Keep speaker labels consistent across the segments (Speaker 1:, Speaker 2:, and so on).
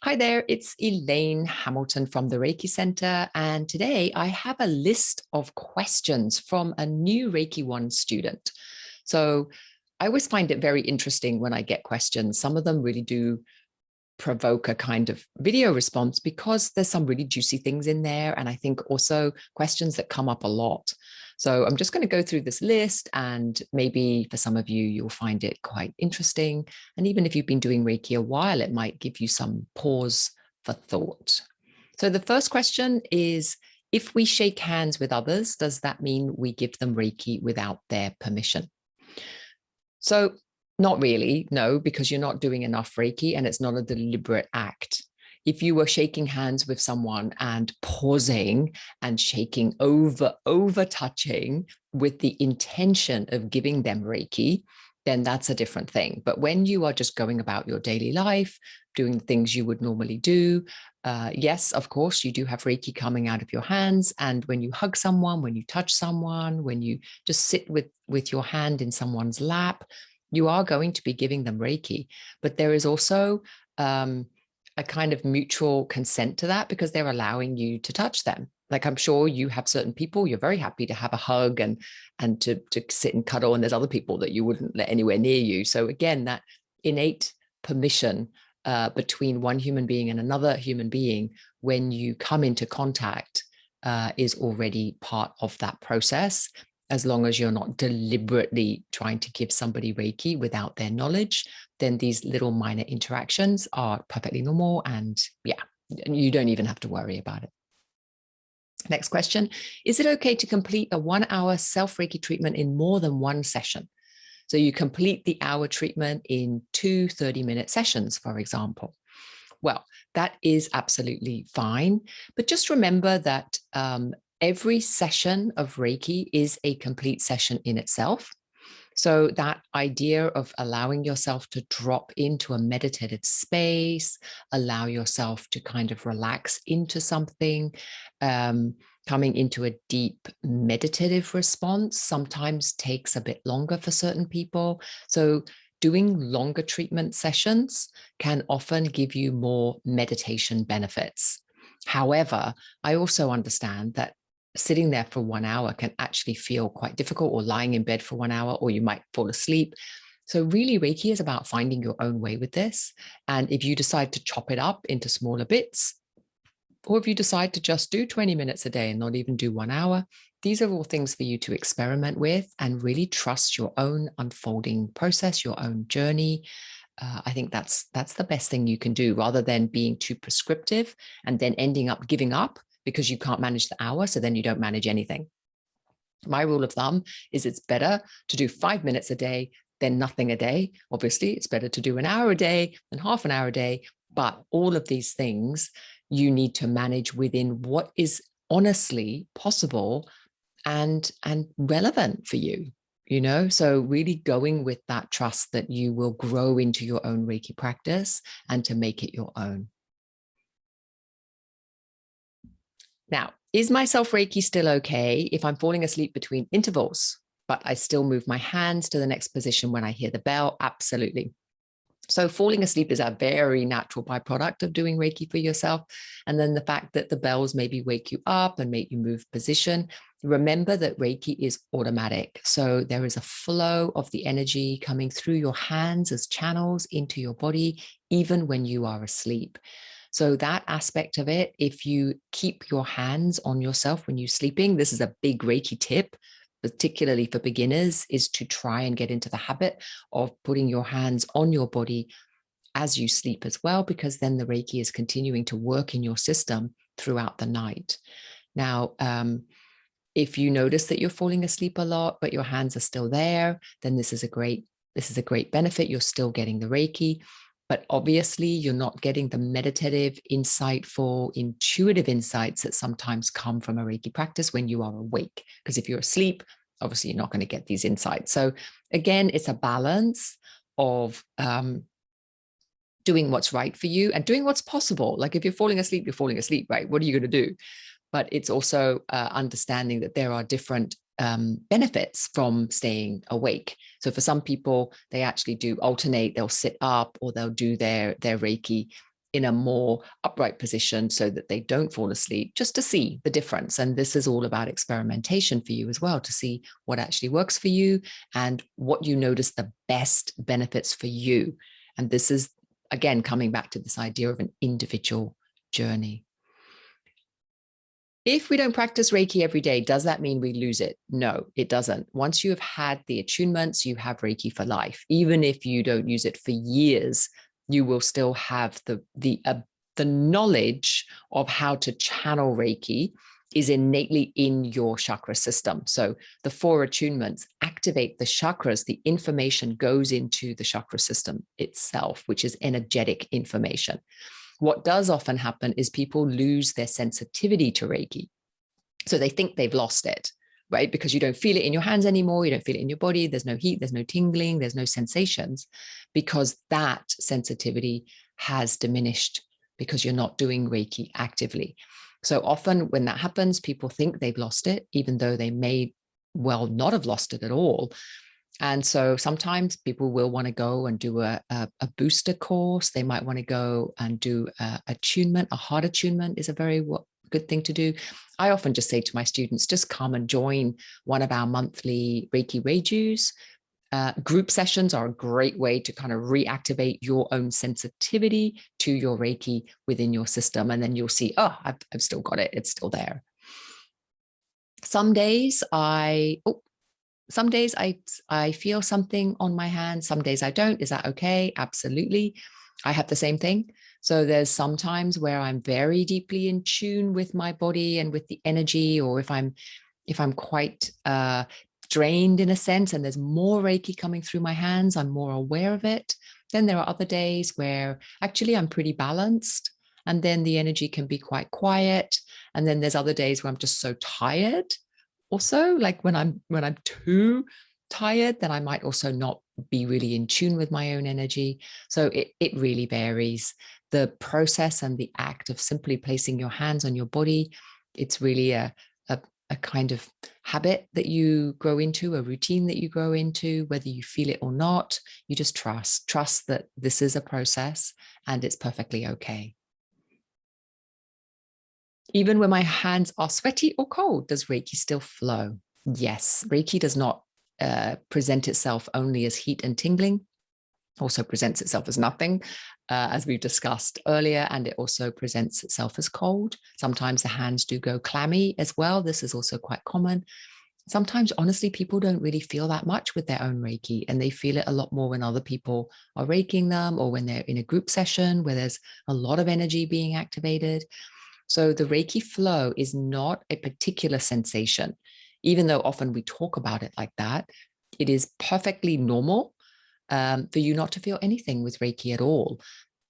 Speaker 1: Hi there, it's Elaine Hamilton from the Reiki Center. And today I have a list of questions from a new Reiki 1 student. So I always find it very interesting when I get questions. Some of them really do provoke a kind of video response because there's some really juicy things in there. And I think also questions that come up a lot. So I'm just going to go through this list, and maybe for some of you, you'll find it quite interesting. And even if you've been doing Reiki a while, it might give you some pause for thought. So the first question is, if we shake hands with others, does that mean we give them Reiki without their permission? So not really, no, because you're not doing enough Reiki and it's not a deliberate act. If you were shaking hands with someone and pausing and shaking over touching with the intention of giving them Reiki, then that's a different thing. But when you are just going about your daily life, doing the things you would normally do, yes, of course, you do have Reiki coming out of your hands. And when you hug someone, when you touch someone, when you just sit with your hand in someone's lap, you are going to be giving them Reiki. But there is also a kind of mutual consent to that because they're allowing you to touch them. Like, I'm sure you have certain people you're very happy to have a hug and to sit and cuddle, and there's other people that you wouldn't let anywhere near you. So again, that innate permission between one human being and another human being when you come into contact is already part of that process, as long as you're not deliberately trying to give somebody Reiki without their knowledge. Then these little minor interactions are perfectly normal, and yeah, you don't even have to worry about it. Next question, is it okay to complete a 1-hour Self Reiki treatment in more than one session? So you complete the hour treatment in 2 30-minute sessions, for example. Well, that is absolutely fine. But just remember that every session of Reiki is a complete session in itself. So that idea of allowing yourself to drop into a meditative space, allow yourself to kind of relax into something, coming into a deep meditative response sometimes takes a bit longer for certain people. So doing longer treatment sessions can often give you more meditation benefits. However, I also understand that sitting there for 1 hour can actually feel quite difficult, or lying in bed for 1 hour, or you might fall asleep. So really, Reiki is about finding your own way with this. And if you decide to chop it up into smaller bits, or if you decide to just do 20 minutes a day and not even do 1 hour, these are all things for you to experiment with and really trust your own unfolding process, your own journey. I think that's the best thing you can do, rather than being too prescriptive and then ending up giving up because you can't manage the hour. So then you don't manage anything. My rule of thumb is it's better to do 5 minutes a day than nothing a day. Obviously, it's better to do an hour a day than half an hour a day. But all of these things you need to manage within what is honestly possible and relevant for you. So really going with that trust that you will grow into your own Reiki practice and to make it your own. Now, is my Self Reiki still okay if I'm falling asleep between intervals, but I still move my hands to the next position when I hear the bell? Absolutely. So falling asleep is a very natural byproduct of doing Reiki for yourself. And then the fact that the bells maybe wake you up and make you move position. Remember that Reiki is automatic. So there is a flow of the energy coming through your hands as channels into your body, even when you are asleep. So that aspect of it, if you keep your hands on yourself when you're sleeping, this is a big Reiki tip, particularly for beginners, is to try and get into the habit of putting your hands on your body as you sleep as well, because then the Reiki is continuing to work in your system throughout the night. Now, if you notice that you're falling asleep a lot, but your hands are still there, then this is a great benefit. You're still getting the Reiki. But obviously, you're not getting the meditative, insightful, intuitive insights that sometimes come from a Reiki practice when you are awake. Because if you're asleep, obviously, you're not going to get these insights. So again, it's a balance of doing what's right for you and doing what's possible. Like if you're falling asleep, right? What are you going to do? But it's also understanding that there are different benefits from staying awake. So for some people, they actually do alternate. They'll sit up or they'll do their Reiki in a more upright position so that they don't fall asleep, just to see the difference. And this is all about experimentation for you as well, to see what actually works for you and what you notice the best benefits for you. And this is, again, coming back to this idea of an individual journey. If we don't practice Reiki every day, does that mean we lose it? No, it doesn't. Once you have had the attunements, you have Reiki for life. Even if you don't use it for years, you will still have the knowledge of how to channel Reiki is innately in your chakra system. So the 4 attunements activate the chakras. The information goes into the chakra system itself, which is energetic information. What does often happen is people lose their sensitivity to Reiki. So they think they've lost it, right? Because you don't feel it in your hands anymore. You don't feel it in your body. There's no heat, there's no tingling, there's no sensations, because that sensitivity has diminished because you're not doing Reiki actively. So often when that happens, people think they've lost it, even though they may well not have lost it at all. And so sometimes people will want to go and do a booster course. They might want to go and do attunement. A heart attunement is a very good thing to do. I often just say to my students, just come and join one of our monthly Reiki Reijus. Group sessions are a great way to kind of reactivate your own sensitivity to your Reiki within your system. And then you'll see, oh, I've still got it. It's still there. Some days I feel something on my hand. Some days I don't. Is that okay? Absolutely. I have the same thing. So there's some times where I'm very deeply in tune with my body and with the energy, or if I'm quite drained in a sense and there's more Reiki coming through my hands, I'm more aware of it. Then there are other days where actually I'm pretty balanced, and then the energy can be quite quiet. And then there's other days where I'm just so tired. Also, like when I'm too tired, then I might also not be really in tune with my own energy. So it really varies. The process and the act of simply placing your hands on your body, it's really a kind of habit that you grow into, a routine that you grow into, whether you feel it or not. You just trust that this is a process and it's perfectly okay. Even when my hands are sweaty or cold, does Reiki still flow? Yes, Reiki does not present itself only as heat and tingling, also presents itself as nothing, as we've discussed earlier, and it also presents itself as cold. Sometimes the hands do go clammy as well. This is also quite common. Sometimes, honestly, people don't really feel that much with their own Reiki, and they feel it a lot more when other people are Reikiing them, or when they're in a group session where there's a lot of energy being activated. So the Reiki flow is not a particular sensation, even though often we talk about it like that. It is perfectly normal for you not to feel anything with Reiki at all.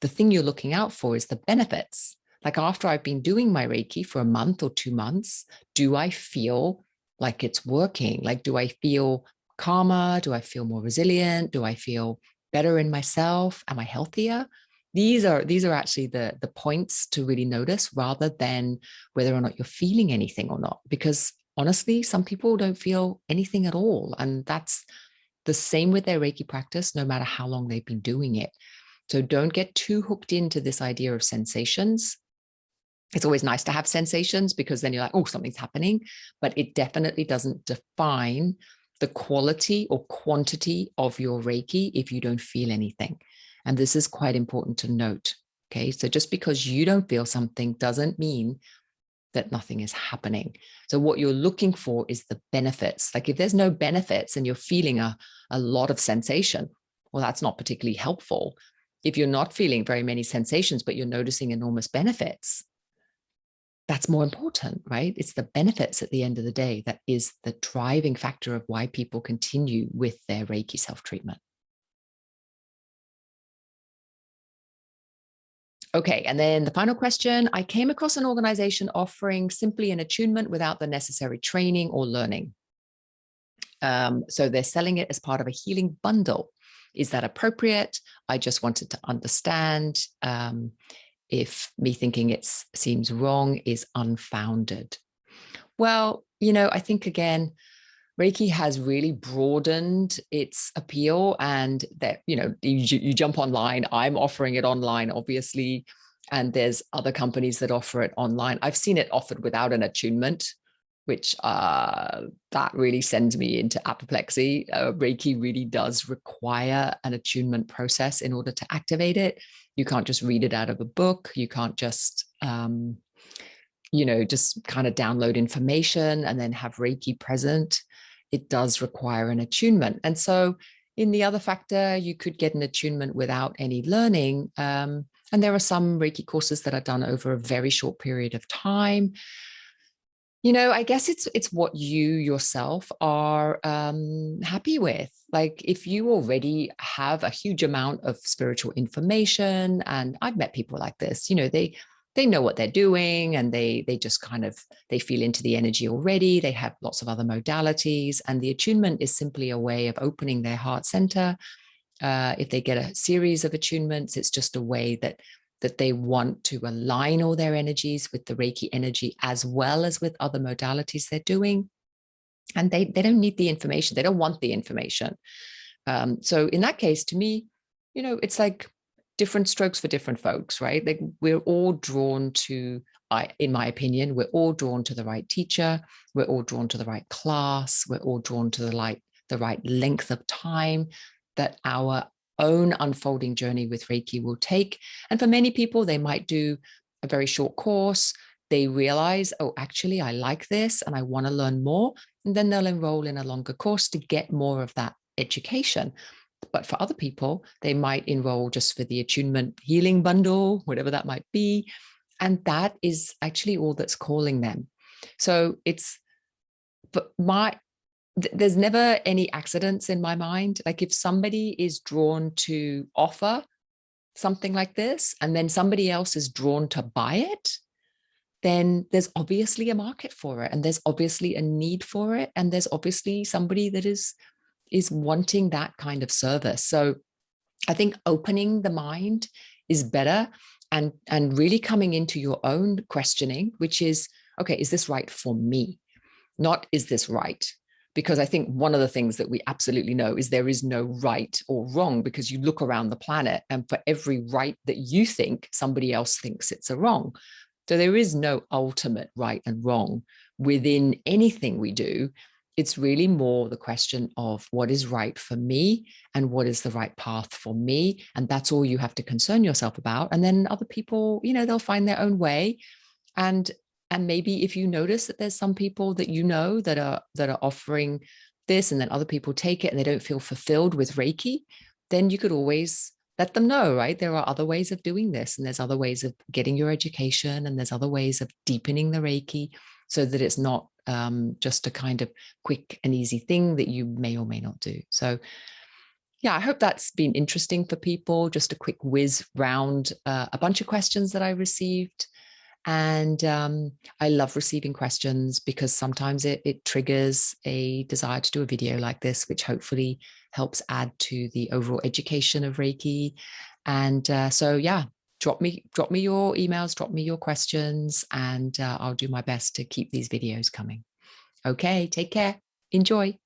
Speaker 1: The thing you're looking out for is the benefits. Like after I've been doing my Reiki for a month or 2 months, do I feel like it's working? Like, do I feel calmer? Do I feel more resilient? Do I feel better in myself? Am I healthier? These are actually the points to really notice, rather than whether or not you're feeling anything or not. Because honestly, some people don't feel anything at all. And that's the same with their Reiki practice, no matter how long they've been doing it. So don't get too hooked into this idea of sensations. It's always nice to have sensations because then you're like, oh, something's happening, but it definitely doesn't define the quality or quantity of your Reiki if you don't feel anything. And this is quite important to note. Okay, so just because you don't feel something doesn't mean that nothing is happening. So what you're looking for is the benefits. Like if there's no benefits and you're feeling a lot of sensation, well, that's not particularly helpful. If you're not feeling very many sensations, but you're noticing enormous benefits, that's more important, right? It's the benefits at the end of the day that is the driving factor of why people continue with their Reiki self-treatment. Okay, and then the final question. I came across an organization offering simply an attunement without the necessary training or learning. So they're selling it as part of a healing bundle. Is that appropriate? I just wanted to understand if me thinking it seems wrong is unfounded. Well, I think again, Reiki has really broadened its appeal, and that, you jump online. I'm offering it online, obviously. And there's other companies that offer it online. I've seen it offered without an attunement, which that really sends me into apoplexy. Reiki really does require an attunement process in order to activate it. You can't just read it out of a book. You can't just, just kind of download information and then have Reiki present. It does require an attunement. And so in the other factor, you could get an attunement without any learning. And there are some Reiki courses that are done over a very short period of time. I guess it's what you yourself are happy with. Like if you already have a huge amount of spiritual information, and I've met people like this, they know what they're doing, and they just kind of, they feel into the energy already. They have lots of other modalities, and the attunement is simply a way of opening their heart center. If they get a series of attunements, it's just a way that they want to align all their energies with the Reiki energy, as well as with other modalities they're doing. And they don't need the information. They don't want the information. So in that case, to me, it's like different strokes for different folks, right? Like we're all drawn to, in my opinion, we're all drawn to the right teacher. We're all drawn to the right class. We're all drawn to the right length of time that our own unfolding journey with Reiki will take. And for many people, they might do a very short course. They realize, oh, actually, I like this and I want to learn more. And then they'll enroll in a longer course to get more of that education. But for other people, they might enroll just for the attunement healing bundle, whatever that might be. And that is actually all that's calling them. So there's never any accidents in my mind. Like if somebody is drawn to offer something like this, and then somebody else is drawn to buy it, then there's obviously a market for it, and there's obviously a need for it, and there's obviously somebody that is wanting that kind of service. So I think opening the mind is better, and really coming into your own questioning, which is, okay, is this right for me? Not, is this right? Because I think one of the things that we absolutely know is there is no right or wrong, because you look around the planet and for every right that you think, somebody else thinks it's a wrong. So there is no ultimate right and wrong within anything we do. It's really more the question of what is right for me and what is the right path for me. And that's all you have to concern yourself about. And then other people, they'll find their own way. And maybe if you notice that there's some people that that are offering this, and then other people take it and they don't feel fulfilled with Reiki, then you could always let them know, right? There are other ways of doing this, and there's other ways of getting your education, and there's other ways of deepening the Reiki, so that it's not just a kind of quick and easy thing that you may or may not do. So yeah, I hope that's been interesting for people. Just a quick whiz round, a bunch of questions that I received. And I love receiving questions, because sometimes it triggers a desire to do a video like this, which hopefully helps add to the overall education of Reiki. And so, yeah, drop me your emails, drop me your questions, and I'll do my best to keep these videos coming. Okay, take care. Enjoy.